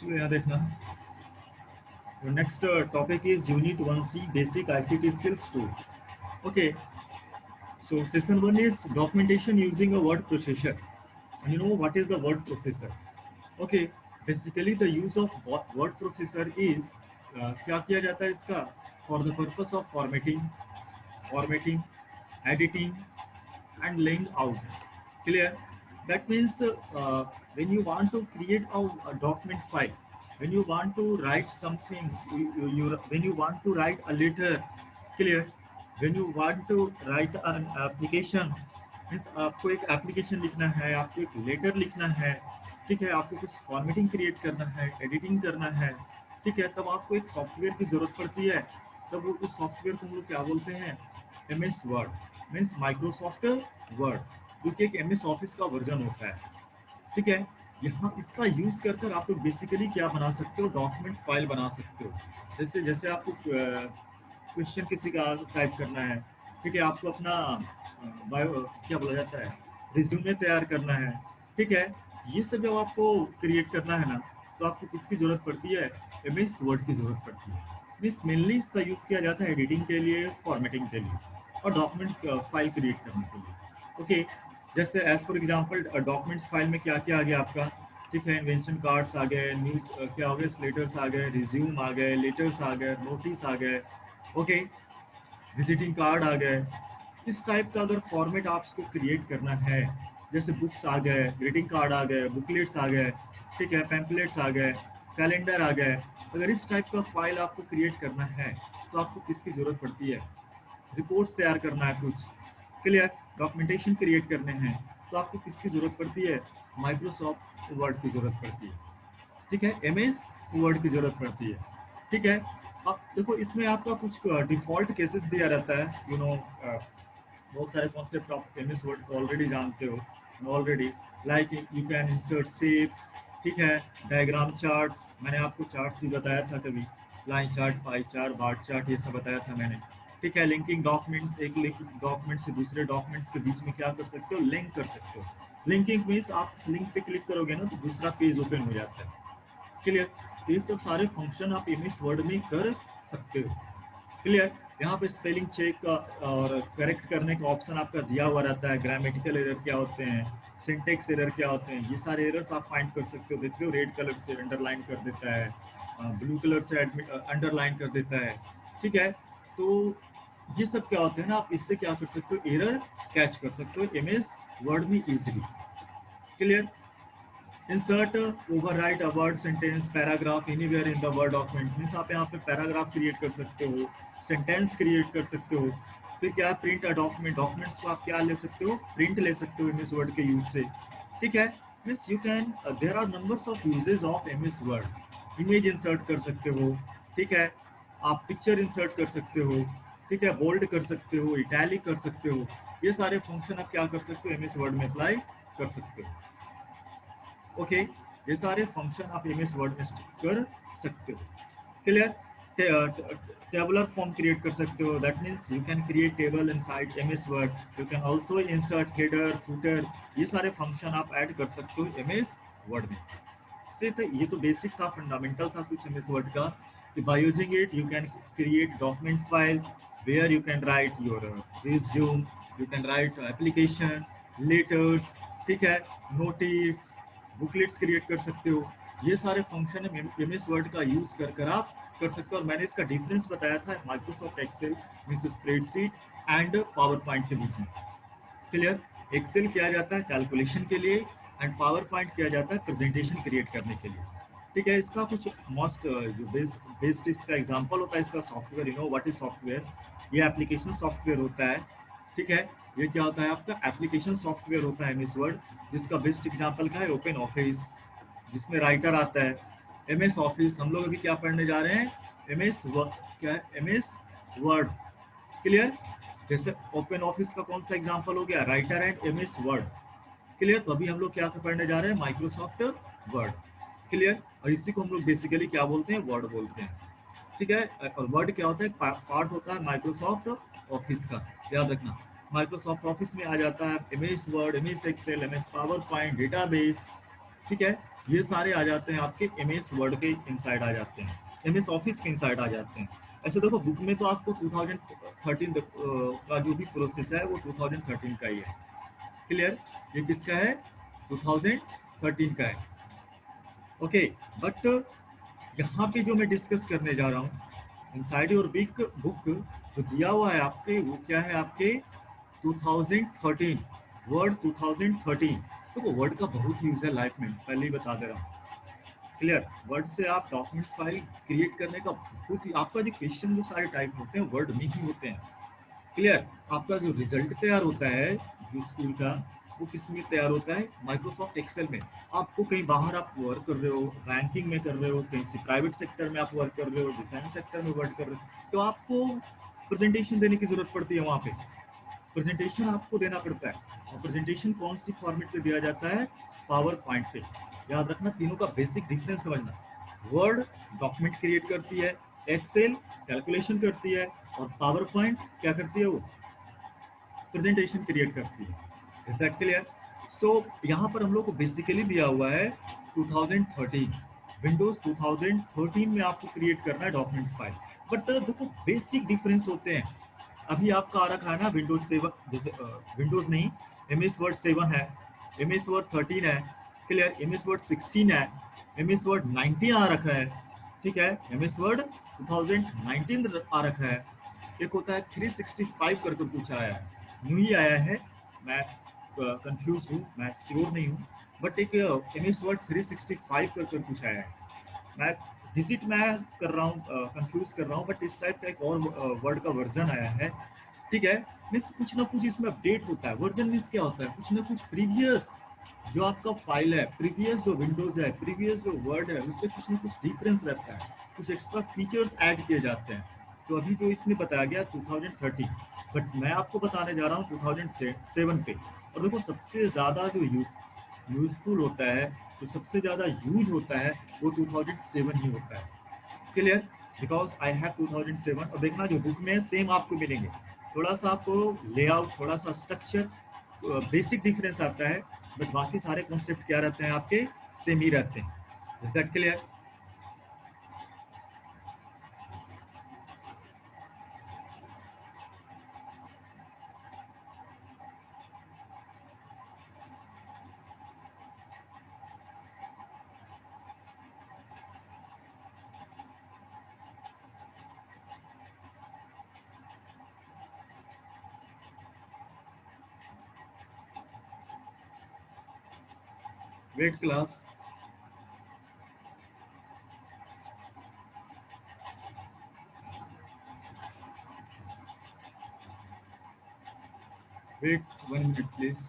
चलो यहाँ देखना। Next topic is unit 1C basic ICT skills 2. Okay, so session 1 is documentation using a word processor. And you know what is the word processor? Okay, basically the use of word processor is क्या किया जाता है इसका, for the purpose of formatting, editing and laying out. Clear? That means when you want to create a document file, when you want to write something, when you want to write a letter, clear? When you want to write an application, means आपको एक application लिखना है, आपको एक letter लिखना है, ठीक है, आपको कुछ फॉर्मेटिंग क्रिएट करना है, एडिटिंग करना है, ठीक है, तब आपको एक सॉफ्टवेयर की ज़रूरत पड़ती है। तब वो उस सॉफ्टवेयर को हम लोग क्या बोलते हैं, MS word, means Microsoft word, जो कि एक MS ऑफिस का वर्जन होता है। ठीक है, यहाँ इसका यूज़ कर कर आप लोग बेसिकली क्या बना सकते हो, डॉक्यूमेंट फाइल बना सकते हो। जैसे जैसे आपको क्वेश्चन किसी का टाइप करना है, ठीक है, आपको अपना बायो क्या बोला जाता है, रिज्यूमे तैयार करना है, ठीक है, ये सब जब आपको क्रिएट करना है ना, तो आपको किसकी ज़रूरत पड़ती है, MS वर्ड की ज़रूरत पड़ती है। मीन्स मेनली इसका यूज़ किया जाता है एडिटिंग के लिए, फॉर्मेटिंग के लिए और डॉक्यूमेंट फाइल क्रिएट करने के लिए। ओके, जैसे as for example documents file में क्या क्या आ गया आपका, ठीक है, इन्वेंशन कार्ड्स आ गए, न्यूज़ क्या हो गए, स्लेटर्स आ गए, रिज्यूम आ गए, लेटर्स आ गए, नोटिस आ गए, ओके, विजिटिंग कार्ड आ गए। इस टाइप का अगर फॉर्मेट आपको क्रिएट करना है, जैसे बुक्स आ गए, ग्रीटिंग कार्ड आ गए, बुकलेट्स आ गए, ठीक है, पैम्पलेट्स आ गए, कैलेंडर आ गए, अगर इस टाइप का फाइल आपको क्रिएट करना है तो आपको किसकी ज़रूरत पड़ती है, रिपोर्ट्स तैयार करना है कुछ, क्लियर, डॉक्यूमेंटेशन क्रिएट करने हैं, तो आपको किसकी ज़रूरत पड़ती है, माइक्रोसॉफ्ट वर्ड की ज़रूरत पड़ती है, ठीक है, MS वर्ड की ज़रूरत पड़ती है, ठीक है। अब देखो इसमें आपका कुछ डिफ़ॉल्ट केसेस दिया रहता है, बहुत सारे कॉन्सेप्ट आप MS वर्ड को ऑलरेडी जानते हो, already, like you can insert shape, ठीक है, डायग्राम चार्ट्स, मैंने आपको चार्ट्स भी बताया था कभी, line chart, pie chart, bar chart, ये सब बताया था मैंने, ठीक है, लिंकिंग डॉक्यूमेंट्स, एक डॉक्यूमेंट से दूसरे डॉक्यूमेंट्स के बीच में क्या कर सकते हो, लिंक कर सकते हो। लिंकिंग मीन्स आप उस लिंक पे क्लिक करोगे ना तो दूसरा पेज ओपन हो जाता है, क्लियर। तो ये सब सारे फंक्शन आप MS वर्ड में कर सकते हो, क्लियर। यहाँ पे स्पेलिंग चेक और करेक्ट करने का ऑप्शन आपका दिया हुआ रहता है, ग्रामेटिकल एरर क्या होते हैं, सिंटेक्स एरर क्या होते हैं, ये सारे एरर्स आप फाइंड कर सकते हो। देखते हो रेड कलर से अंडरलाइन कर देता है, ब्लू कलर से अंडरलाइन कर देता है, ठीक है। तो ये सब क्या होते हैं ना, आप इससे क्या कर सकते हो, एरर कैच कर सकते हो MS वर्ड में easily, clear. Insert overwrite a word, sentence, paragraph anywhere in the word document, means आप यहाँ पे पैराग्राफ क्रिएट कर सकते हो, सेंटेंस क्रिएट कर सकते हो, फिर क्या, प्रिंट अ डॉक्यूमेंट, डॉक्यूमेंट्स को आप क्या ले सकते हो, प्रिंट ले सकते हो MS वर्ड के यूज से, ठीक है। Means you can, there are numbers of uses of MS Word. Image insert कर सकते हो, ठीक है, आप पिक्चर इंसर्ट कर सकते हो, ठीक है, बोल्ड कर सकते हो, इटैलिक कर सकते हो, ये सारे फंक्शन आप क्या कर सकते हो, MS वर्ड में अप्लाई कर सकते हो, ओके। ये सारे फंक्शन आप MS वर्ड में स्टिक कर सकते हो, क्लियर। टेबुलर फॉर्म क्रिएट कर सकते हो, that means you can create table inside MS word, you can also insert header, footer, ये सारे फंक्शन आप ऐड कर सकते हो MS वर्ड में। सिर्फ ये तो बेसिक था, फंडामेंटल था कुछ MS वर्ड का, कि by using it you can create document file where you can write your resume, you can write application, letters, ठीक है, नोटिस, बुकलेट्स क्रिएट कर सकते हो। ये सारे फंक्शन MS वर्ड का यूज कर कर आप कर सकते हो। और मैंने इसका डिफरेंस बताया था Microsoft Excel means spreadsheet and PowerPoint के बीच में, क्लियर। एक्सेल किया जाता है कैलकुलेशन के लिए एंड पावर पॉइंट किया जाता है प्रेजेंटेशन क्रिएट करने के लिए, ठीक है। इसका कुछ मोस्ट जो बेस्ड इसका एग्जांपल होता है इसका software, you know what is software, ये एप्लीकेशन सॉफ्टवेयर होता है, ठीक है। ये क्या होता है, आपका एप्लीकेशन सॉफ्टवेयर होता है MS वर्ड, जिसका बेस्ट एग्जांपल क्या है, ओपन ऑफिस, जिसमें राइटर आता है, MS ऑफिस। हम लोग अभी क्या पढ़ने जा रहे हैं, MS क्या है, MS वर्ड, क्लियर। जैसे ओपन ऑफिस का कौन सा एग्जांपल हो गया, writer and MS word, clear. तो अभी हम लोग क्या पढ़ने जा रहे हैं, माइक्रोसॉफ्ट वर्ड, क्लियर। और इसी को हम लोग बेसिकली क्या बोलते हैं, वर्ड बोलते हैं, ठीक है। और वर्ड क्या होता है, पार्ट होता है माइक्रोसॉफ्ट ऑफिस का, याद रखना। माइक्रोसॉफ्ट ऑफिस में आ जाता है MS Word, MS Excel, MS PowerPoint, database, ठीक है। ये सारे आ जाते हैं आपके एमएस वर्ड के इनसाइड आ जाते हैं, एमएस ऑफिस के इनसाइड आ जाते हैं। ऐसे देखो बुक में तो आपको 2013 का जो भी प्रोसेस है वो 2013 का ही है। क्लियर? ये किसका है? 2013 का है। ओके, बट यहाँ पे जो मैं डिस्कस करने जा रहा हूँ इनसाइड योर बिग बुक जो दिया हुआ है आपके, वो क्या है आपके 2013, वर्ड 2013। तो वर्ड का बहुत यूज है लाइफ में, पहले ही बता दे रहा हूँ। क्लियर? वर्ड से आप डॉक्यूमेंट्स फाइल क्रिएट करने का बहुत ही, आपका जो क्वेश्चन जो सारे टाइप होते हैं वर्ड में ही होते हैं। क्लियर? आपका जो रिजल्ट तैयार होता है जो स्कूल का, वो किस में तैयार होता है? माइक्रोसॉफ्ट एक्सेल में। आपको कहीं बाहर आप वर्क कर रहे हो, बैंकिंग में कर रहे हो, कहीं से प्राइवेट सेक्टर में आप वर्क कर रहे हो, डिफेंस सेक्टर में वर्क कर रहे हो, तो आपको प्रेजेंटेशन देने की जरूरत पड़ती है। वहाँ पे प्रेजेंटेशन आपको देना पड़ता है, और प्रेजेंटेशन कौन सी फॉर्मेट पे दिया जाता है? पावर पॉइंट पे। याद रखना, तीनों का बेसिक डिफरेंस समझना। वर्ड डॉक्यूमेंट क्रिएट करती है, एक्सेल कैलकुलेशन करती है, और पावर पॉइंट क्या करती है? वो प्रेजेंटेशन क्रिएट करती है। Is that clear? सो यहाँ पर हम लोग को बेसिकली दिया हुआ है 2013, विंडोज 2013 में आपको क्रिएट करना है डॉक्यूमेंट्स फाइल। बट देखो बेसिक डिफरेंस होते हैं। अभी आपका आ रखा है ना विंडोज 7, जैसे विंडोज नहीं, एम एस वर्ड 7 है, एम एस वर्ड 13 है, क्लियर, एम एस वर्ड 16 है, एम एस वर्ड 19 आ रखा है, ठीक है, एम एस वर्ड 2019 आ रखा है। एक होता है 365 करके कुछ आया है, न्यू ही आया है, मैं कंफ्यूज हूँ, मैं श्योर नहीं हूँ, बट एक एम एस वर्ड 365 करके कुछ आया है। मैं विजिट मैं कर रहा हूँ, कंफ्यूज कर रहा हूँ, बट इस टाइप का एक और वर्ड का वर्जन आया है, ठीक है। मीन्स कुछ ना कुछ इसमें अपडेट होता है। वर्जन मीन्स क्या होता है? कुछ ना कुछ प्रीवियस जो आपका फाइल है, प्रीवियस जो विंडोज है, प्रीवियस जो वर्ड है, उससे कुछ ना कुछ डिफरेंस रहता है, कुछ एक्स्ट्रा फीचर्स ऐड किए जाते हैं। तो अभी जो इसमें बताया गया 2013, बट मैं आपको बताने जा रहा हूँ 2007 पे। और देखो सबसे ज़्यादा जो यूजफुल होता है, जो सबसे ज़्यादा यूज होता है, वो 2007 ही होता है। क्लियर? Because I have 2007। और देखना जो बुक में सेम आपको मिलेंगे, थोड़ा सा आपको लेआउट, थोड़ा सा स्ट्रक्चर, बेसिक डिफरेंस आता है, बट बाकी सारे कॉन्सेप्ट क्या रहते हैं आपके? सेम ही रहते हैं। Is that clear? Wait class, wait 1 minute please.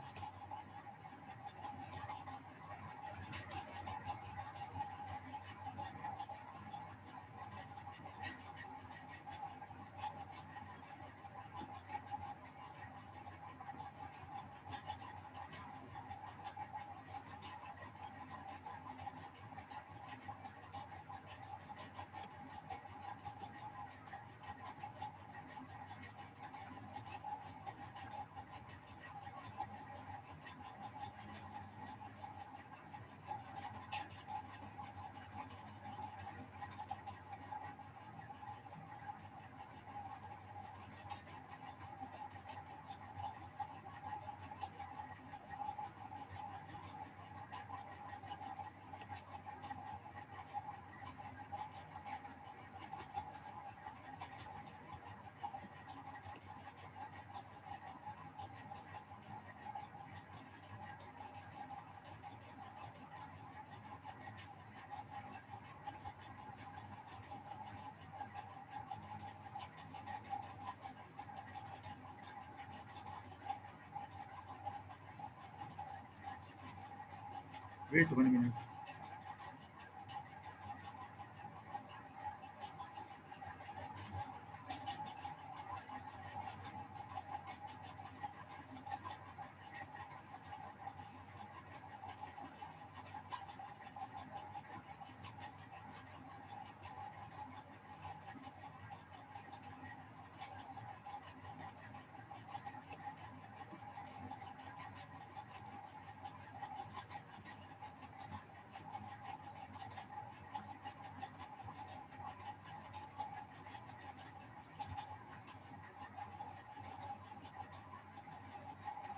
Wait 1 minute.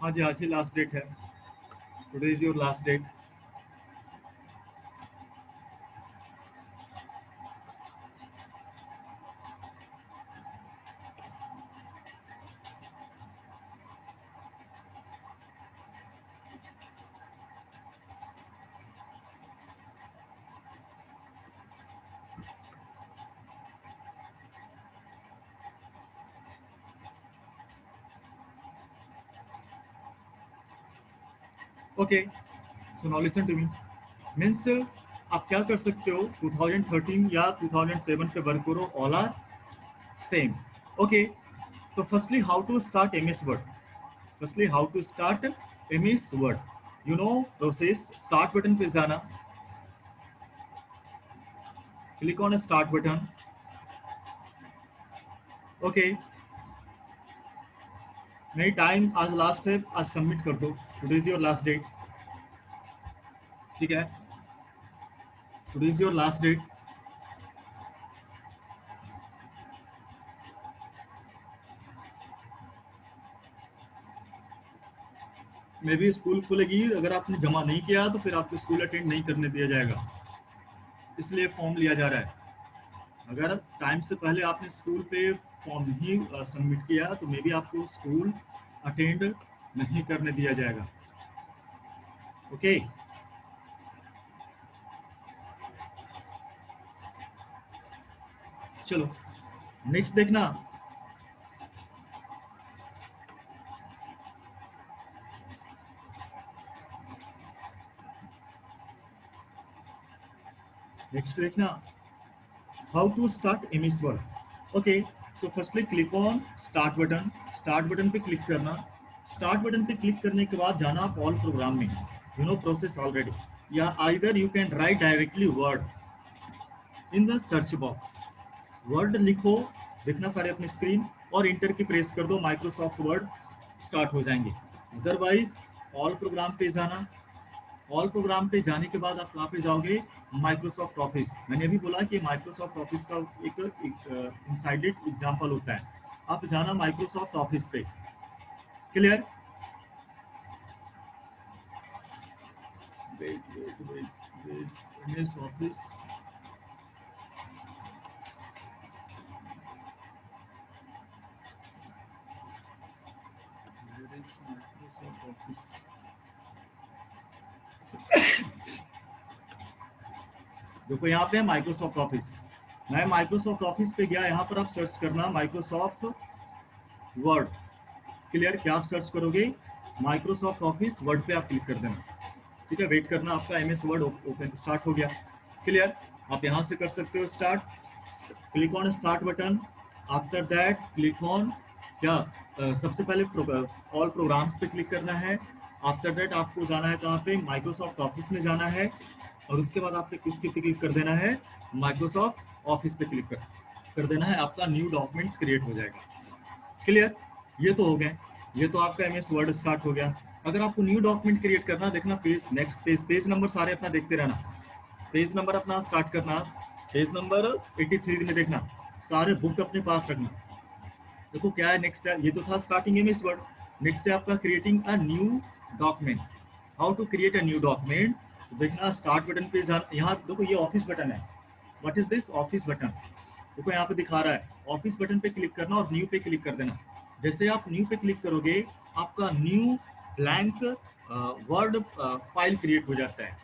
हाँ जी, आज ही लास्ट डेट है, today is your last date. Okay, so now listen to me. Means आप क्या कर सकते हो, 2013 या 2007 पे वर्क करो, ऑल आर सेम। ओके, तो firstly how to start M S Word. Firstly how to start M S Word, you know process. Start button पे जाना, click on start button. Okay, नहीं टाइम आज लास्ट है, आज submit कर दो, today is your last date. ठीक है, today is your last date. मे भी स्कूल खुलेगी, अगर आपने जमा नहीं किया तो फिर आपको स्कूल अटेंड नहीं करने दिया जाएगा, इसलिए फॉर्म लिया जा रहा है। अगर टाइम से पहले आपने स्कूल पे फॉर्म नहीं सबमिट किया तो मे बी आपको स्कूल अटेंड नहीं करने दिया जाएगा। ओके, चलो नेक्स्ट देखना। नेक्स्ट देखना, how to start MS Word. Okay, so firstly click on start button. स्टार्ट बटन पे क्लिक करना। स्टार्ट बटन पे क्लिक करने के बाद जाना आप ऑल प्रोग्राम में, यू नो प्रोसेस ऑलरेडी, या either you can write directly Word in the search box. Word लिखो, देखना सारे अपनी स्क्रीन, और इंटर की प्रेस कर दो, माइक्रोसॉफ्ट वर्ड स्टार्ट हो जाएंगे। अदरवाइज ऑल प्रोग्राम पे जाना। ऑल प्रोग्राम पे जाने के बाद आप कहाँ पे जाओगे, माइक्रोसॉफ्ट ऑफिस। मैंने अभी बोला कि माइक्रोसॉफ्ट ऑफिस का एक इनसाइडेड एग्जांपल होता है। आप जाना माइक्रोसॉफ्ट ऑफिस पे। Clear? Wait wait wait wait, MS Office. Microsoft Office, देखो यहाँ पे है माइक्रोसॉफ्ट ऑफिस। मैं माइक्रोसॉफ्ट ऑफिस पे गया, यहाँ पर आप सर्च करना माइक्रोसॉफ्ट वर्ड। क्लियर? क्या आप सर्च करोगे, माइक्रोसॉफ्ट ऑफिस वर्ड पे आप क्लिक कर देना। ठीक है, वेट करना, आपका एमएस वर्ड ओपन स्टार्ट हो गया। क्लियर? आप यहाँ से कर सकते हो start. Click on start button. After that click on क्या, सबसे पहले ऑल प्रोग्राम्स पे क्लिक करना है। आफ्टर दैट आपको जाना है कहाँ पे, माइक्रोसॉफ्ट ऑफिस में जाना है, और उसके बाद आपको किसके पे क्लिक कर देना है, माइक्रोसॉफ्ट ऑफिस पे क्लिक कर देना है। आपका न्यू डॉक्यूमेंट्स क्रिएट हो जाएगा। क्लियर? ये तो हो गया, ये तो आपका एमएस वर्ड स्टार्ट हो गया। अगर आपको न्यू डॉक्यूमेंट क्रिएट करना, देखना page, next page, page number सारे अपना देखते रहना। पेज नंबर अपना स्टार्ट करना, पेज नंबर 83 में देखना, सारे बुक अपने पास रखना। देखो क्या है नेक्स्ट है, ये तो था स्टार्टिंग एमएस वर्ड। नेक्स्ट है आपका creating a new document. How to create a new document. देखना स्टार्ट बटन पे यहाँ देखो ये ऑफिस बटन है। What is this, office button. देखो यहाँ पे दिखा रहा है, ऑफिस बटन पे क्लिक करना और न्यू पे क्लिक कर देना। जैसे आप न्यू पे क्लिक करोगे, आपका new blank word file create हो जाता है।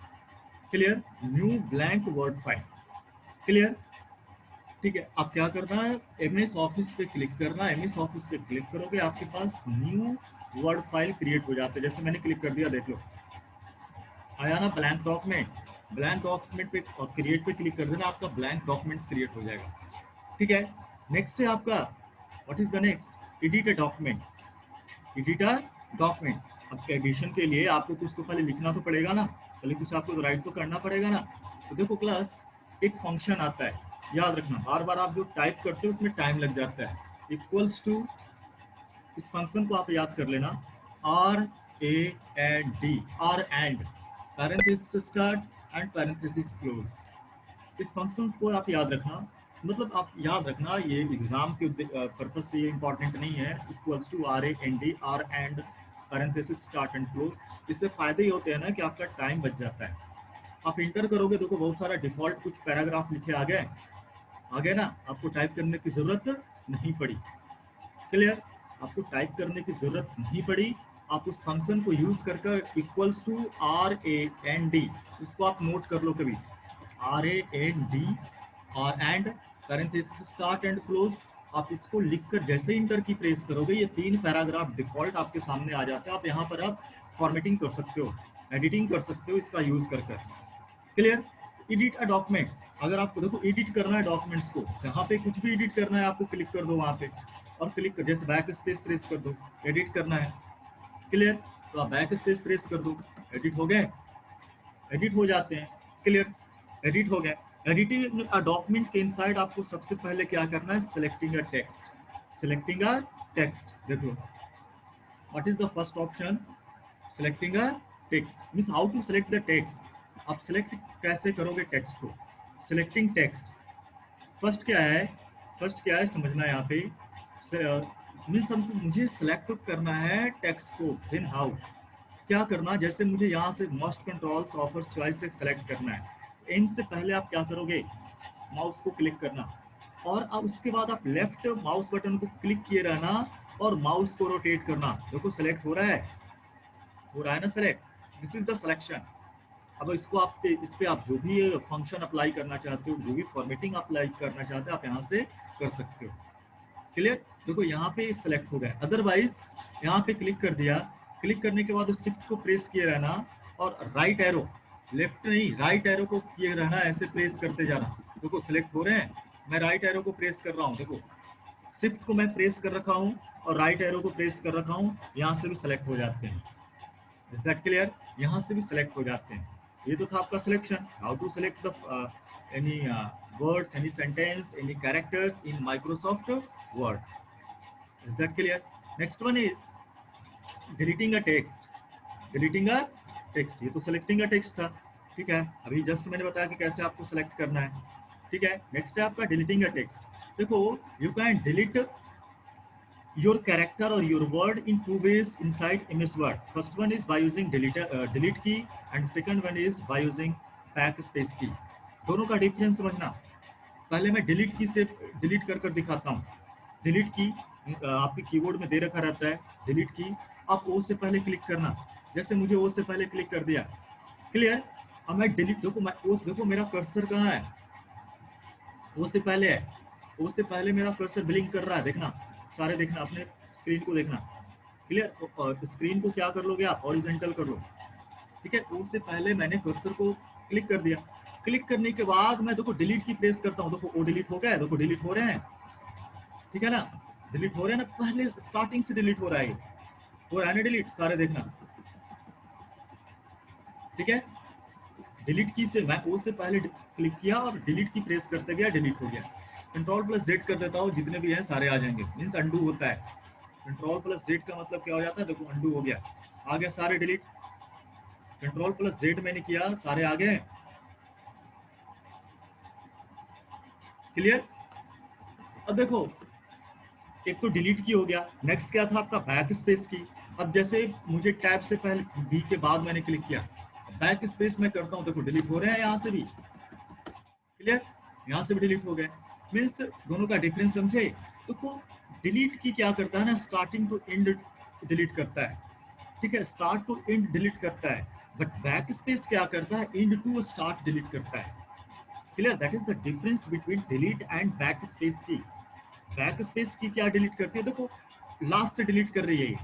Clear? New blank word file. Clear? ठीक है, अब क्या करना है, एमएस ऑफिस पे क्लिक करना। एमएस ऑफिस पे क्लिक करोगे, आपके पास न्यू वर्ड फाइल क्रिएट हो जाता है। जैसे मैंने क्लिक कर दिया, देख लो आया ना ब्लैंक डॉक्यूमेंट। ब्लैंक डॉक्यूमेंट पे और क्रिएट पे क्लिक कर देना, आपका ब्लैंक डॉक्यूमेंट्स क्रिएट हो जाएगा। ठीक है, नेक्स्ट है आपका, what is the next, edit a document. Edit a document. अब एडिशन के लिए आपको कुछ तो पहले लिखना तो पड़ेगा ना, पहले कुछ आपको तो राइट तो करना पड़ेगा ना। तो देखो क्लास, एक फंक्शन आता है, याद रखना, बार बार आप जो टाइप करते हो उसमें टाइम लग जाता है। इक्वल्स टू, इस फंक्शन को आप याद कर लेना, R A and D, R and, parenthesis start and parenthesis close. इस फंक्शन को आप याद रखना। मतलब आप याद रखना, ये एग्जाम के पर्पज से ये इंपॉर्टेंट नहीं है। Equals to R A N D, R and parenthesis start and close. इससे फायदे ही होते हैं ना कि आपका टाइम बच जाता है। आप इंटर करोगे तो बहुत सारा डिफॉल्ट कुछ पैराग्राफ लिखे आ गए ना, आपको टाइप करने की जरूरत नहीं पड़ी। क्लियर? आपको टाइप करने की जरूरत नहीं पड़ी। आप उस फंक्शन को यूज कर कर इक्वल्स टू RAND, इसको आप नोट कर लो कभी, RAND और and parenthesis start and close. आप इसको लिखकर जैसे इंटर की प्रेस करोगे ये 3 पैराग्राफ डिफॉल्ट आपके सामने आ जाते हैं। आप यहाँ पर आप फॉर्मेटिंग कर सकते हो, एडिटिंग कर सकते हो इसका यूज कर कर। क्लियर? एडिट अ डॉक्यूमेंट, अगर आपको देखो एडिट करना है डॉक्यूमेंट्स को, जहाँ पे कुछ भी एडिट करना है आपको क्लिक कर दो वहाँ पे और क्लिक कर, जैसे बैक स्पेस प्रेस कर दो, एडिट करना है। क्लियर? तो आप बैक स्पेस प्रेस कर दो, एडिट हो गए, एडिट हो जाते हैं। क्लियर? एडिट हो गए। एडिटिंग अ डॉक्यूमेंट के इनसाइड आपको सबसे पहले क्या करना है, selecting a text. Selecting a text, देखो what is the first option, selecting a text means how to select the text. आप सिलेक्ट कैसे करोगे टेक्स्ट को, सिलेक्टिंग टेक्स्ट। फर्स्ट क्या है, फर्स्ट क्या है समझना यहाँ पे, मीन्स हमको मुझे सिलेक्ट करना है टेक्स्ट को, देन हाउ क्या करना, जैसे मुझे यहाँ से मोस्ट कंट्रोल्स ऑफर्स चॉइस से सेलेक्ट करना है। इनसे पहले आप क्या करोगे, माउस को क्लिक करना और अब उसके बाद आप लेफ्ट माउस बटन को क्लिक किए रहना और माउस को रोटेट करना। देखो सेलेक्ट हो रहा है, हो रहा है ना select, this is the selection. अब इसको आप इस पे आप जो भी फंक्शन अप्लाई करना चाहते हो, जो भी फॉर्मेटिंग अप्लाई करना चाहते हो आप यहाँ से कर सकते हो। क्लियर? देखो यहाँ पे सिलेक्ट हो गया, अदरवाइज यहाँ पे क्लिक कर दिया, क्लिक करने के बाद शिफ्ट को प्रेस किए रहना और राइट एरो, लेफ्ट नहीं राइट एरो को किए रहना, ऐसे प्रेस करते जाना। देखो सिलेक्ट हो रहे हैं, मैं राइट एरो को प्रेस कर रहा हूँ, देखो शिफ्ट को मैं प्रेस कर रखा हूँ और राइट एरो को प्रेस कर रखा हूँ, यहाँ से भी सिलेक्ट हो जाते हैं। Is that clear? यहाँ से भी सिलेक्ट हो जाते हैं। ये तो था आपका selection, how to select the any words, any sentence, any characters in Microsoft Word. Is that clear? Next one is deleting a text. Deleting a text, ये तो सिलेक्टिंग अ टेक्स्ट था, ठीक है, अभी जस्ट मैंने बताया कि कैसे आपको सिलेक्ट करना है। ठीक है, नेक्स्ट है आपका डिलीटिंग अ टेक्स्ट। देखो you can delete your character or your word in two ways inside MS Word. First one is by using delete key and second one is by using backspace key. दोनों का difference समझना। पहले मैं delete की से delete कर कर दिखाता हूँ। डिलीट की आपके कीबोर्ड में दे रखा रहता है, डिलीट की आप ओ से पहले क्लिक करना, जैसे मुझे ओ से पहले क्लिक कर दिया। क्लियर? अब मैं डिलीट, देखो मैं ओ, देखो मेरा कर्सर कहाँ है, ओ से पहले है, ओ से पहले मेरा कर्सर ब्लिंक कर रहा है, देखना सारे, देखना अपने स्क्रीन को देखना। क्लियर? स्क्रीन को क्या कर लोगे आप, हॉरिजॉन्टल कर लो। ठीक है, ओ से पहले मैंने कर्सर को क्लिक कर दिया, क्लिक करने के बाद मैं देखो डिलीट की प्रेस करता हूँ, देखो ओ डिलीट हो गया, देखो डिलीट हो रहे हैं, ठीक है ना, डिलीट हो रहे हैं ना, पहले स्टार्टिंग से डिलीट हो रहा है, हो रहा है ना डिलीट, सारे देखना। ठीक है, डिलीट की से मैं ओ से पहले क्लिक किया और डिलीट की प्रेस करते गया, डिलीट हो गया। कंट्रोल प्लस जेड कर देता हूँ, जितने भी हैं सारे आ जाएंगे, मीन्स अंडू होता है। कंट्रोल प्लस जेड का मतलब क्या हो जाता है, देखो अंडू हो गया, आ गया सारे डिलीट। कंट्रोल प्लस जेड मैंने किया, सारे आ गए। क्लियर? अब देखो एक तो डिलीट की हो गया, नेक्स्ट क्या था आपका बैक स्पेस की। अब जैसे मुझे टैब से पहले बी के बाद मैंने क्लिक किया, बैक स्पेस में करता हूँ, देखो डिलीट हो रहे हैं यहाँ से भी। क्लियर? यहाँ से भी डिलीट हो गए, मीन्स दोनों का डिफरेंस समझे। तो डिलीट की क्या करता है ना, स्टार्टिंग टू एंड डिलीट करता है, ठीक है, स्टार्ट टू एंड डिलीट करता है, बट बैक स्पेस क्या करता है, एंड टू स्टार्ट डिलीट करता है। Clear? That is the difference between delete and back space की। बैक स्पेस की क्या डिलीट करती है, देखो लास्ट से डिलीट कर रही है ये,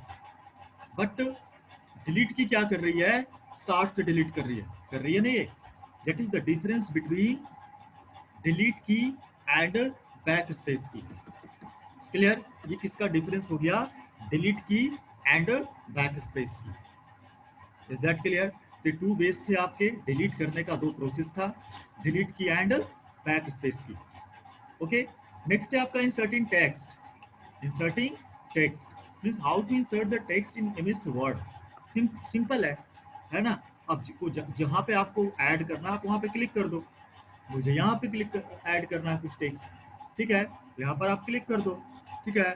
बट डिलीट की क्या कर रही है, स्टार्ट से डिलीट कर रही है ना ये। That is the difference between delete key and back space की। क्लियर? ये किसका डिफरेंस हो गया, delete key and back space की। Is that clear? तो टू बेस थे आपके, डिलीट करने का दो प्रोसेस था, delete key and back space key. Okay, next है आपका inserting text. Inserting text means how to insert the text in MS Word. Simple है ना। अब जहाँ पे आपको ऐड करना है आप वहाँ पे क्लिक कर दो, मुझे यहाँ पे क्लिक ऐड करना है कुछ टेक्स्ट, ठीक है, यहाँ पर आप क्लिक कर दो, ठीक है,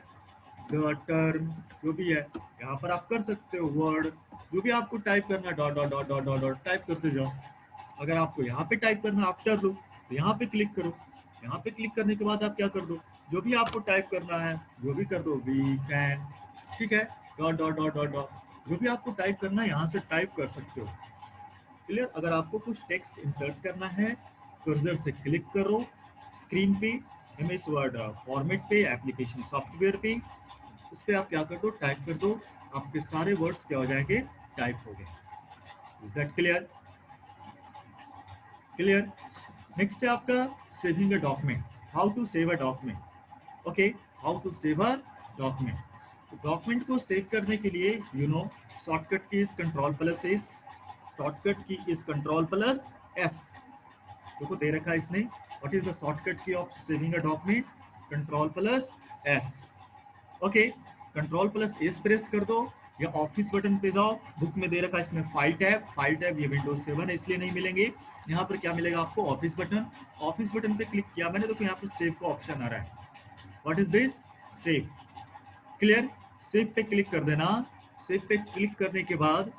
द टर्म, जो भी है यहाँ पर आप कर सकते हो, वर्ड जो भी आपको टाइप करना है, dot dot dot dot dot dot type करते जाओ। अगर आपको यहाँ पे टाइप करना आफ्टर लो तो यहाँ पे क्लिक करो। यहाँ पे क्लिक करने के बाद आप क्या कर दो, जो भी आपको टाइप करना है जो भी कर दो, वी कैन, ठीक है, dot dot dot dot dot, जो भी आपको टाइप करना है यहाँ से टाइप कर सकते हो। क्लियर। अगर आपको कुछ टेक्स्ट इंसर्ट करना है, कर्सर से क्लिक करो स्क्रीन पे, एमएस वर्ड फॉर्मेट पे, एप्लीकेशन सॉफ्टवेयर पे, उस पर आप क्या कर दो, टाइप कर दो, आपके सारे वर्ड्स क्या हो जाएंगे, टाइप हो गए। Is that clear? Clear. Next है आपका saving a document, how to save a document. Okay, how to save a document. Document को सेव करने के लिए shortcut key is control plus S, shortcut key is control plus S. देखो दे रखा है इसने, what is the shortcut key of saving a document, control plus S. Okay, control plus S press कर दो या ऑफिस बटन पे जाओ, बुक में दे रखा है इसमें फाइल टैब, फाइल टैब ये विंडोज 7 है इसलिए नहीं मिलेंगे। यहाँ पर क्या मिलेगा आपको, ऑफिस बटन, ऑफिस बटन पे क्लिक किया मैंने, देखो यहाँ पर सेव का ऑप्शन आ रहा है, what is this, save. Clear. Save पे क्लिक कर देना। सेव पे क्लिक करने के बाद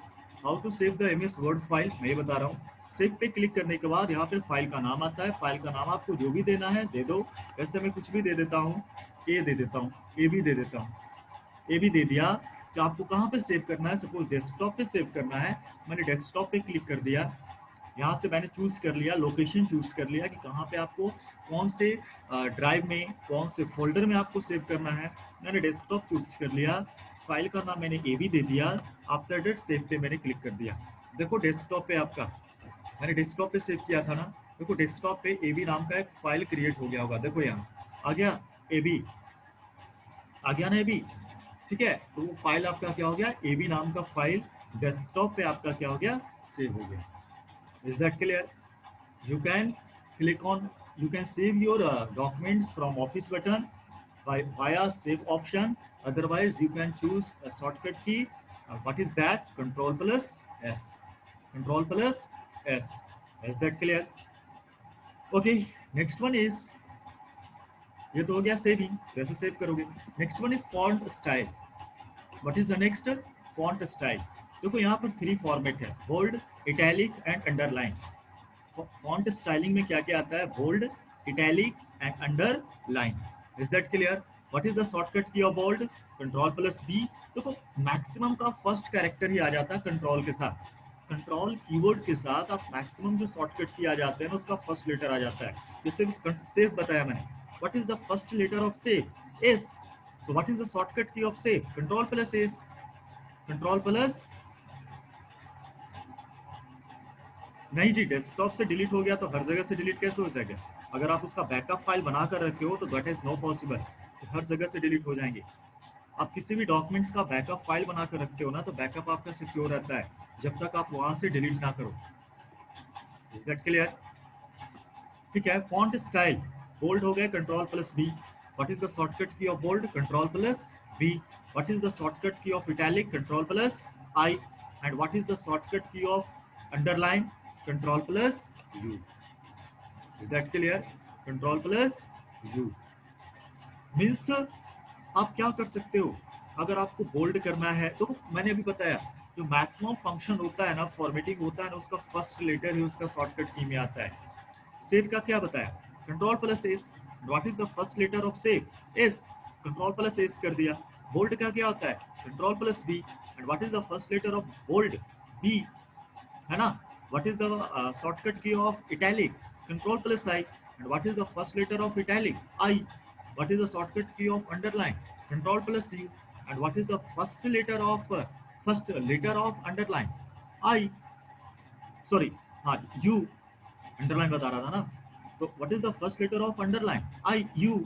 how to save the MS Word file मैं ये बता रहा हूँ। सेव पे क्लिक करने के बाद यहाँ पे फाइल का नाम आता है, फाइल का नाम आपको जो भी देना है दे दो। वैसे मैं कुछ भी दे देता हूँ, ए दे देता हूँ, ए भी दे देता हूँ, ए भी दे दिया। तो आपको कहाँ पे सेव करना है, सपोज डेस्कटॉप पे सेव करना है, मैंने डेस्कटॉप पे क्लिक कर दिया। यहाँ से मैंने चूज कर लिया, लोकेशन चूज कर लिया कि कहाँ पे आपको, कौन से ड्राइव में, कौन से फोल्डर में आपको सेव करना है। मैंने डेस्कटॉप चूज कर लिया, फाइल का नाम मैंने ए भी दे दिया। आफ्टर डेट सेव पे मैंने क्लिक कर दिया। देखो डेस्कटॉप पे आपका, मैंने डेस्कटॉप पे सेव किया था ना, देखो डेस्कटॉप पे ए बी नाम का एक फाइल क्रिएट हो गया होगा, देखो यहाँ आ गया ए बी, आ गया ना ए बी, ठीक है। तो वो फाइल आपका क्या हो गया, ए बी नाम का फाइल डेस्कटॉप पे आपका क्या हो गया, सेव हो गया। Is that clear? You can click on, you can save your documents from office button via save option. Otherwise you can choose a shortcut key, what is that, control plus s, control plus s. Is that clear? Okay, next one is, ये तो हो गया saving, कैसे save करोगे। Next one is font style. What is the next, font style. देखो यहाँ पर 3 format है, bold, italic and underline. Font styling में क्या क्या आता है, bold, italic and underline. Is that clear? What is the shortcut key of bold, control plus B. देखो मैक्सिमम का फर्स्ट कैरेक्टर ही आ जाता है कंट्रोल के साथ, कंट्रोल कीवर्ड के साथ आप मैक्सिमम जो शॉर्टकट की आ जाते हैं ना उसका फर्स्ट लेटर आ जाता है। जैसे सेव बताया मैंने, what is the first letter of save, S. So what is the shortcut key of save, control plus S, control plus, नहीं जी डेस्कटॉप से डिलीट हो गया तो हर जगह से डिलीट कैसे हो जाएगा। अगर आप उसका बैकअप फाइल बना कर रखे हो तो दैट इज नो पॉसिबल, तो हर जगह से डिलीट हो जाएंगे। आप किसी भी डॉक्यूमेंट्स का बैकअप फाइल बना कर रखते हो ना तो बैकअप आपका सिक्योर रहता है जब तक आप वहां से डिलीट ना करो। Is that clear? ठीक है। फॉन्ट स्टाइल, बोल्ड हो गया, control plus B. What is the shortcut key of bold, control plus B. What is the shortcut key of italic, control plus I. And what is the shortcut key of underline, control plus U. Is that clear? Control plus U means आप क्या कर सकते हो, अगर आपको bold करना है तो मैंने अभी बताया जो मैक्सिमम फंक्शन होता है ना, फॉर्मेटिंग होता है ना, उसका फर्स्ट लेटर ही उसका शॉर्टकट की में आता है। सेव का क्या बताया, control plus S. What is the first letter of save, S, control plus S कर दिया। बोल्ड का क्या होता है, control plus B. And what is the first letter of bold, B, है ना। What is the shortcut key of italic, control plus I. And what is the first letter of italic, I. What is the shortcut key of underline, control plus U. And what is the first letter of underline, I, sorry, हाँ U, underline बता रहा था ना। तो what is the first letter of underline, I, U.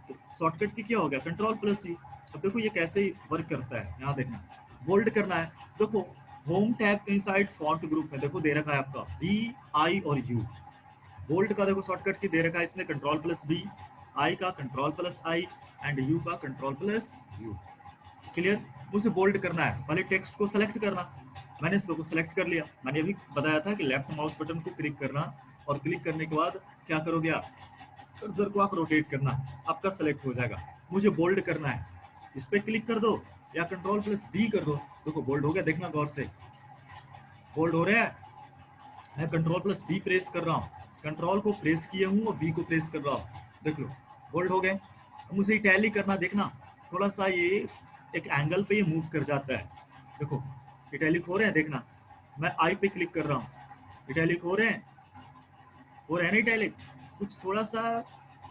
तो shortcut key क्या हो गया, कंट्रोल प्लस यू। अब देखो ये कैसे वर्क करता है, यहाँ देखना, बोल्ड करना है, देखो होम टैब के साइड फॉन्ट ग्रुप में देखो दे रखा है आपका बी, आई और यू। बोल्ड का देखो शॉर्टकट की दे रखा है इसने, कंट्रोल प्लस बी, आई का control plus I and you का कंट्रोल प्लस यू। क्लियर? उसे बोल्ड करना है, पहले टेक्स्ट को सेलेक्ट करना। मैंने इसको सेलेक्ट कर लिया, मैंने अभी बताया था कि लेफ्ट माउस बटन को क्लिक करना और क्लिक करने के बाद क्या करोगे आप, कर्सर को आप रोटेट करना, आपका सेलेक्ट हो जाएगा। मुझे बोल्ड करना है, इस पे क्लिक कर दो या कंट्रोल प्लस बी कर दो। देखो बोल्ड हो गया, देखना गौर से, बोल्ड हो रहा है। मैं कंट्रोल प्लस बी प्रेस कर रहा हूँ, कंट्रोल को प्रेस किए हूँ और बी को प्रेस कर रहा हूँ, देख लो बोल्ड हो गए। अब मुझे इटैलिक करना, देखना थोड़ा सा ये एक एंगल पे ये मूव कर जाता है, देखो इटैलिक हो रहे हैं, देखना मैं आई पे क्लिक कर रहा हूँ, इटैलिक हो रहे हैं, हो रहे हैं ना इटैलिक, कुछ थोड़ा सा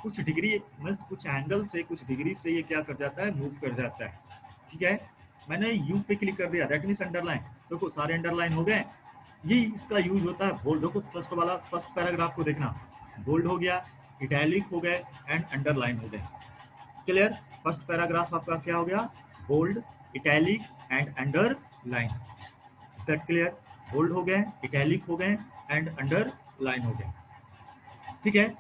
कुछ डिग्री बस कुछ एंगल से कुछ डिग्री से ये क्या कर जाता है, मूव कर जाता है, ठीक है। मैंने यू पे क्लिक कर दिया, दैट मीन्स अंडरलाइन, देखो सारे अंडरलाइन हो गए। ये इसका यूज होता है बोल्ड, देखो फर्स्ट वाला फर्स्ट पैराग्राफ को देखना, बोल्ड हो गया, इटैलिक हो गए एंड अंडरलाइन हो गए। क्लियर, फर्स्ट पैराग्राफ आपका क्या हो गया, bold, italic and underline, is that clear. Bold हो गए, इटैलिक हो गए एंड अंडरलाइन हो गए, ठीक है।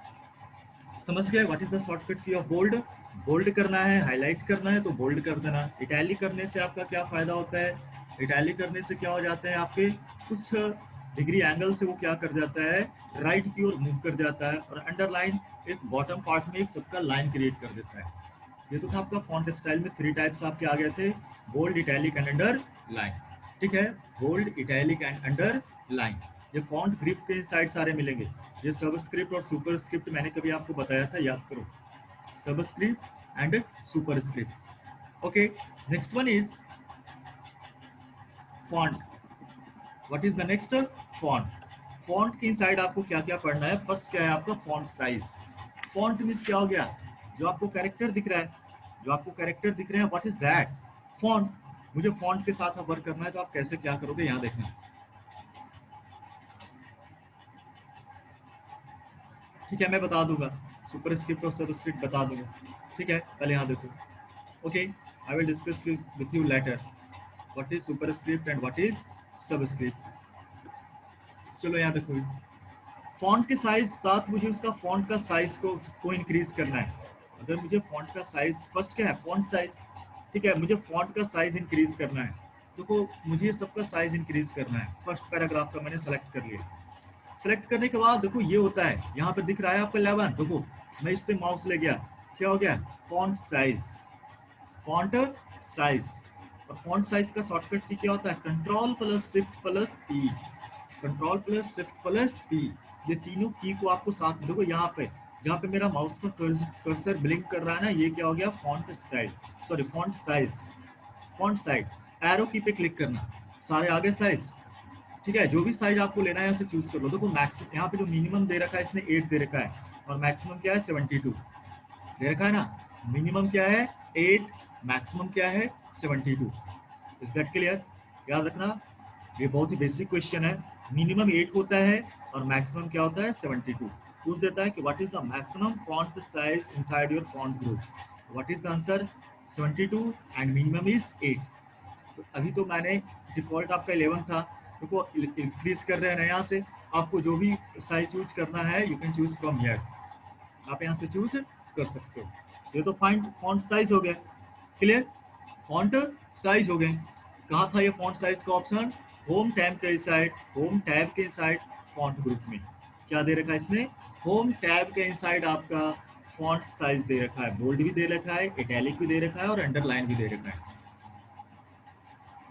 समझ गए what is the shortcut key of bold. Bold करना है, हाईलाइट करना है तो बोल्ड कर देना। इटैलिक करने से आपका क्या फायदा होता है, इटैलिक करने से क्या हो जाता है, आपके कुछ डिग्री एंगल से वो क्या कर जाता है, राइट की ओर मूव कर जाता है। और अंडरलाइन एक बॉटम पार्ट में एक सबका लाइन क्रिएट कर देता है। ये तो था आपका फॉन्ट स्टाइल में 3 टाइप्स आपके आ गए थे, bold, italic and underline, ठीक है। Bold, italic and underline, ये फॉन्ट ग्रिप के इनसाइड सारे मिलेंगे। ये सबस्क्रिप्ट और सुपरस्क्रिप्ट मैंने कभी आपको बताया था, याद करो, subscript and superscript. Okay, next one is font. What is the next, font. Font के इनसाइड आपको क्या क्या पढ़ना है, फर्स्ट क्या है आपका फॉन्ट साइज। फॉन्ट मीन्स क्या हो गया, जो आपको कैरेक्टर दिख रहा है, जो आपको कैरेक्टर दिख रहे हैं, व्हाट इज दैट फॉन्ट। मुझे फॉन्ट के साथ वर्क करना है तो आप कैसे क्या करोगे, यहाँ देखना, ठीक है, मैं बता दूंगा, सुपरस्क्रिप्ट और सबस्क्रिप्ट बता दूंगा, ठीक है। पहले यहाँ देखो, okay, I will discuss with you later what is superscript and what is subscript. चलो यहाँ देखो, फॉन्ट के साइज साथ मुझे उसका फॉन्ट का साइज को इंक्रीज करना है। अगर मुझे फॉन्ट का साइज, फर्स्ट क्या है फॉन्ट साइज, ठीक है, मुझे फॉन्ट का साइज इंक्रीज करना है, देखो मुझे सबका साइज इंक्रीज करना है। फर्स्ट पैराग्राफ का मैंने सेलेक्ट कर लिया, सेलेक्ट करने के बाद देखो ये होता है, यहाँ पे दिख रहा है आपका 11, देखो मैं इस पे माउस ले गया, क्या हो गया, फॉन्ट साइज, फॉन्ट साइज। और फॉन्ट साइज का शॉर्टकट की क्या होता है, control plus shift plus P, control plus shift plus P, ये तीनों की को आपको साथ में, देखो यहाँ पे जहाँ पे मेरा माउस का कर्सर ब्लिंक कर रहा है ना, ये क्या हो गया, font style, sorry font size, font size. Arrow की पे क्लिक करना, सारे आगे साइज, ठीक है, जो भी साइज आपको लेना है यहाँ से चूज कर लो। देखो मैक्स यहाँ पे जो मिनिमम दे रखा है इसने 8 दे रखा है, और मैक्सिमम क्या है 72 दे रखा है ना, मिनिमम क्या है 8, मैक्सिमम क्या है 72, इज दैट क्लियर। याद रखना, ये बहुत ही बेसिक क्वेश्चन है, मिनिमम 8 होता है और मैक्सिमम क्या होता है 72। पूछ देता है कि what is the maximum font size inside your font group, what is the answer 72 and minimum is 8। तो अभी तो मैंने डिफॉल्ट आपका 11 था, देखो इंक्रीज कर रहे हैं ना, यहाँ से आपको जो भी साइज चूज करना है you can choose from here, आप यहाँ से चूज कर सकते हो। ये तो फाइंड फॉन्ट साइज हो गया, क्लियर, फॉन्ट साइज हो गए। कहाँ था ये फॉन्ट साइज का ऑप्शन, होम टैब के इनसाइड, होम टैब के इनसाइड फॉन्ट ग्रुप में क्या दे रखा है इसने, होम टैब के इनसाइड आपका फॉन्ट साइज दे रखा है, बोल्ड भी दे रखा है, इटैलिक भी दे रखा है और अंडरलाइन भी दे रखा है,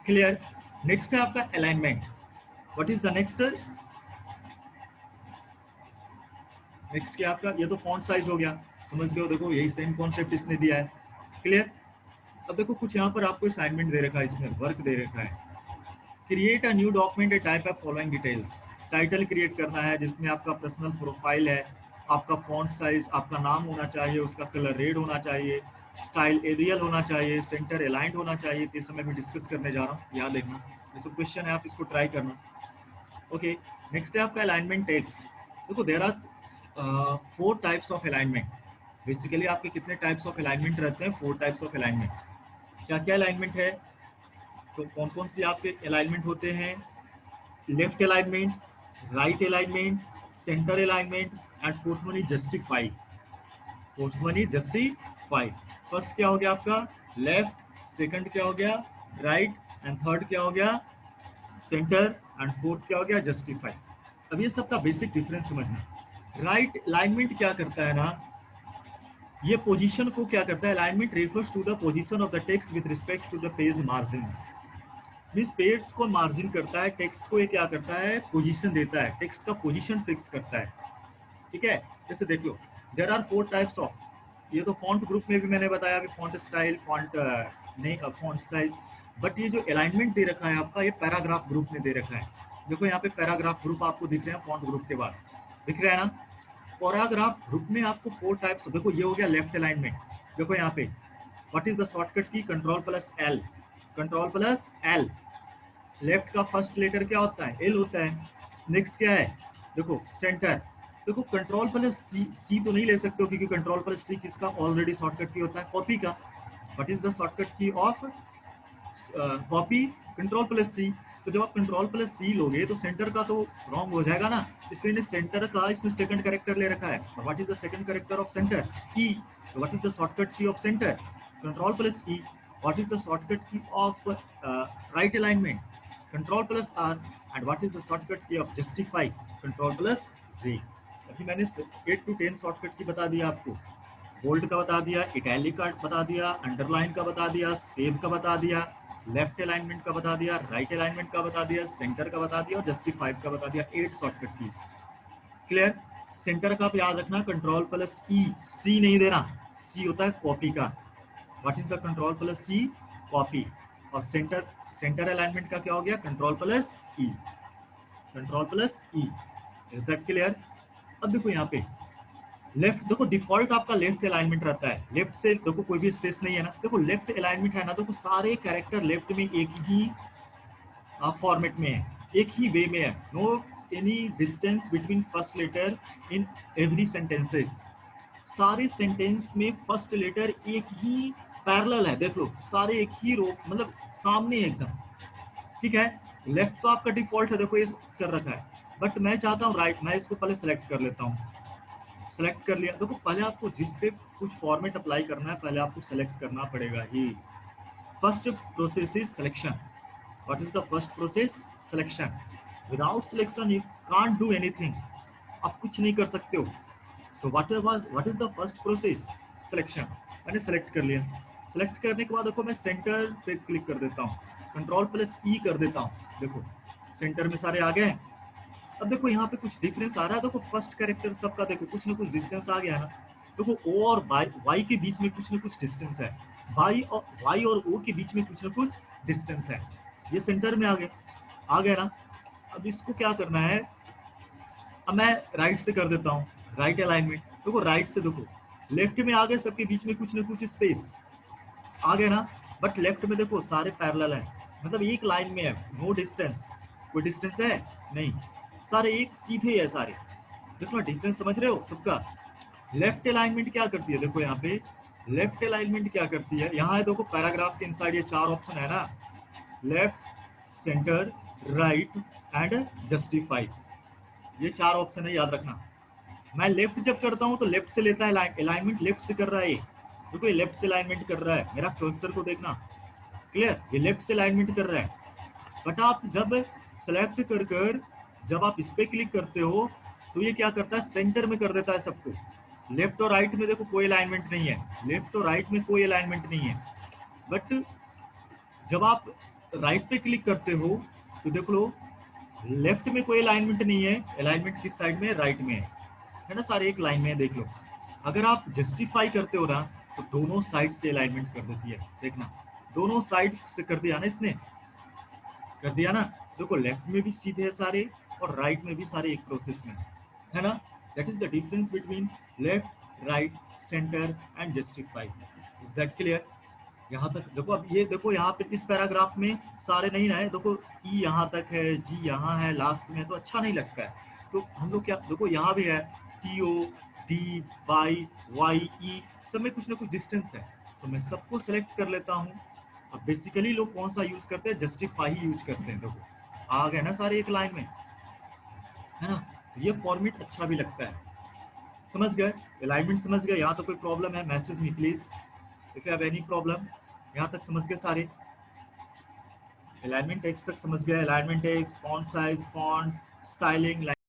क्लियर। नेक्स्ट है आपका alignment. What is the next, next क्या आपका, ये तो फॉन्ट साइज हो गया, समझ गए हो, देखो यही सेम कॉन्सेप्ट इसने दिया है, क्लियर। अब देखो कुछ यहाँ पर आपको असाइनमेंट दे रखा है, इसमें वर्क दे रखा है, create a new document A type of following details. Title create करना है जिसमें आपका पर्सनल प्रोफाइल है, आपका फॉन्ट साइज, आपका नाम होना चाहिए, उसका कलर रेड होना चाहिए, स्टाइल एरियल होना चाहिए, सेंटर अलाइंड होना चाहिए। इस समय मैं डिस्कस करने जा रहा हूँ, याद देखना, ये सब क्वेश्चन है, आप इसको ट्राई करना। ओके, नेक्स्ट है आपका अलाइनमेंट टेक्स्ट। देखो there are 4 types of alignment, basically आपके कितने टाइप्स ऑफ अलाइनमेंट रहते हैं, 4 टाइप्स ऑफ अलाइनमेंट। क्या क्या अलाइनमेंट है, तो कौन कौन सी आपके अलाइनमेंट होते हैं, left alignment, right alignment, centre alignment and fourth one is justify, fourth one is justify. First क्या हो गया आपका लेफ्ट, सेकंड क्या हो गया राइट एंड थर्ड क्या हो गया सेंटर एंड फोर्थ क्या हो गया जस्टिफाई। अब ये सबका बेसिक डिफरेंस समझना। राइट अलाइनमेंट क्या करता है ना, ये पोजीशन को क्या करता है, alignment refers to the position of the text with respect to the page margins. Means page को मार्जिन करता है, टेक्स्ट को ये क्या करता है, पोजीशन देता है, टेक्स्ट का पोजीशन फिक्स करता है। ठीक है, जैसे देख लो, देयर आर 4 टाइप्स ऑफ, ये तो फॉन्ट ग्रुप में भी मैंने बताया कि फॉन्ट स्टाइल, फॉन्ट नहीं, फॉन्ट साइज, बट ये जो अलाइनमेंट दे रखा है आपका, ये पैराग्राफ ग्रुप में दे रखा है। देखो यहाँ पे पैराग्राफ ग्रुप आपको दिख रहे हैं फॉन्ट ग्रुप के बाद, दिख रहा है ना। पैराग्राफ ग्रुप में आपको 4 टाइप्स, देखो ये हो गया लेफ्ट अलाइनमेंट। देखो यहाँ पे व्हाट इज द शॉर्टकट की, control plus L, control plus L. Left का फर्स्ट लेटर क्या होता है, एल होता है। नेक्स्ट क्या है, देखो सेंटर, देखो कंट्रोल प्लस सी, सी तो नहीं ले सकते हो क्योंकि कंट्रोल प्लस सी किसका ऑलरेडी शॉर्टकट की होता है, कॉपी का। What is the shortcut key of copy, control plus सी। तो जब आप कंट्रोल प्लस सी लोगे तो सेंटर का तो रॉन्ग हो जाएगा ना, इसलिए ने सेंटर का इसमें सेकंड कैरेक्टर ले रखा है। What is the second character of centre, E. What is the shortcut key of centre, control plus E. What is the shortcut key of right alignment, control plus R. And what is the shortcut key of justify, control plus J. अभी मैंने 8 to 10 shortcut की बता दिया आपको, bold का बता दिया, italic का बता दिया, अंडरलाइन का बता दिया, सेव का बता दिया, लेफ्ट अलाइनमेंट का बता दिया, राइट अलाइनमेंट का बता दिया, सेंटर का बता दिया और जस्टिफाइड का बता दिया। 8 शॉर्टकट कीज क्लियर। सेंटर का आप याद रखना, कंट्रोल प्लस ई, सी नहीं देना, सी होता है कॉपी का। What is the control plus C, copy. और सेंटर, सेंटर अलाइनमेंट का क्या हो गया, control plus E, control plus E. Is that clear. अब देखो यहाँ पे लेफ्ट, देखो डिफॉल्ट आपका लेफ्ट अलाइनमेंट रहता है, लेफ्ट से देखो कोई भी स्पेस नहीं है ना। देखो लेफ्ट अलाइनमेंट है ना, देखो सारे कैरेक्टर लेफ्ट में एक ही फॉर्मेट में है, एक ही वे में है। No any distance between first letter in every sentences. सारे सेंटेंस में फर्स्ट लेटर एक ही पैरेलल है, देख लो सारे एक ही रो, मतलब सामने एकदम। ठीक है, लेफ्ट तो आपका डिफॉल्ट है, देखो ये कर रखा है, बट मैं चाहता हूँ राइट। मैं इसको पहले सेलेक्ट कर लेता हूँ, सेलेक्ट कर लिया। देखो पहले आपको जिस पे कुछ फॉर्मेट अप्लाई करना है, पहले आपको सेलेक्ट करना पड़ेगा ही। First process is selection. What is the first process, selection. Without selection you can't do anything, आप कुछ नहीं कर सकते हो। So what is the first process, selection. मैंने सेलेक्ट कर लिया, सेलेक्ट करने के बाद देखो मैं सेंटर पे क्लिक कर देता हूँ, कंट्रोल प्लस ई कर देता हूँ। देखो सेंटर में सारे आ गए। अब देखो यहाँ पे कुछ डिफरेंस आ रहा है, देखो फर्स्ट कैरेक्टर सबका देखो कुछ ना कुछ डिस्टेंस आ गया है ना। देखो ओ और वाई के बीच में कुछ ना कुछ डिस्टेंस है, वाई और ओ के बीच में कुछ ना कुछ डिस्टेंस है। ये सेंटर में आ गया ना। अब इसको क्या करना है, अब मैं राइट से कर देता हूँ, राइट अलाइनमेंट। देखो राइट से देखो लेफ्ट में आ गए, सबके बीच में कुछ ना कुछ स्पेस आ गया ना। बट लेफ्ट में देखो सारे पैरेलल है, मतलब एक लाइन में है, नो डिस्टेंस। कोई डिस्टेंस है नहीं, सारे एक सीधे है सारे। देखो ना डिफरेंस समझ रहे हो सबका। लेफ्ट अलाइनमेंट क्या करती है, देखो यहाँ पे लेफ्ट अलाइनमेंट क्या करती है, यहाँ है देखो पैराग्राफ के इनसाइड ये 4 ऑप्शन है ना, left, centre, right and justified. ये 4 ऑप्शन है, याद रखना। मैं लेफ्ट जब करता हूँ तो लेफ्ट से लेता है अलाइनमेंट, लेफ्ट से कर रहा है ये। देखो ये लेफ्ट से अलाइनमेंट कर रहा है, मेरा कर्सर को देखना, क्लियर, ये लेफ्ट से अलाइनमेंट कर रहा है। बट आप जब सेलेक्ट कर कर जब आप इस पे क्लिक करते हो तो ये क्या करता है, सेंटर में कर देता है सबको। लेफ्ट और राइट में देखो कोई अलाइनमेंट नहीं है, लेफ्ट और राइट में कोई अलाइनमेंट नहीं है। बट जब आप राइट पे क्लिक करते हो तो देख लो लेफ्ट में कोई अलाइनमेंट नहीं है, अलाइनमेंट किस साइड में, राइट में है ना, सारे एक लाइन में है, देख लो। अगर आप जस्टिफाई करते हो ना तो दोनों साइड से अलाइनमेंट कर देती है, देखना दोनों साइड से कर दिया ना इसने, कर दिया ना। देखो लेफ्ट में भी सीधे है सारे और राइट में भी सारे एक प्रोसेस में है ना। That is the difference between left, right, centre and justified. Is that clear. यहाँ तक देखो, अब ये देखो यहाँ पे इस पैराग्राफ में सारे नहीं रहे, देखो ई यहाँ तक है, जी यहाँ है, लास्ट में तो अच्छा नहीं लगता है। तो हम लोग क्या, देखो यहाँ भी है T O, D, by, Y, E, सब में कुछ ना कुछ डिस्टेंस है। तो मैं सबको सेलेक्ट कर लेता हूँ। अब बेसिकली लोग कौन सा यूज करते हैं, जस्टिफाई ही यूज करते हैं। देखो आ गए ना सारे एक लाइन में, है ना। ये फॉर्मेट अच्छा भी लगता है, समझ गए, अलाइनमेंट समझ गए। यहाँ तो कोई प्रॉब्लम है message me please if you have any problem. यहाँ तक समझ गए सारे, अलाइनमेंट टेक्स्ट तक समझ गए, alignment text, font size, font styling,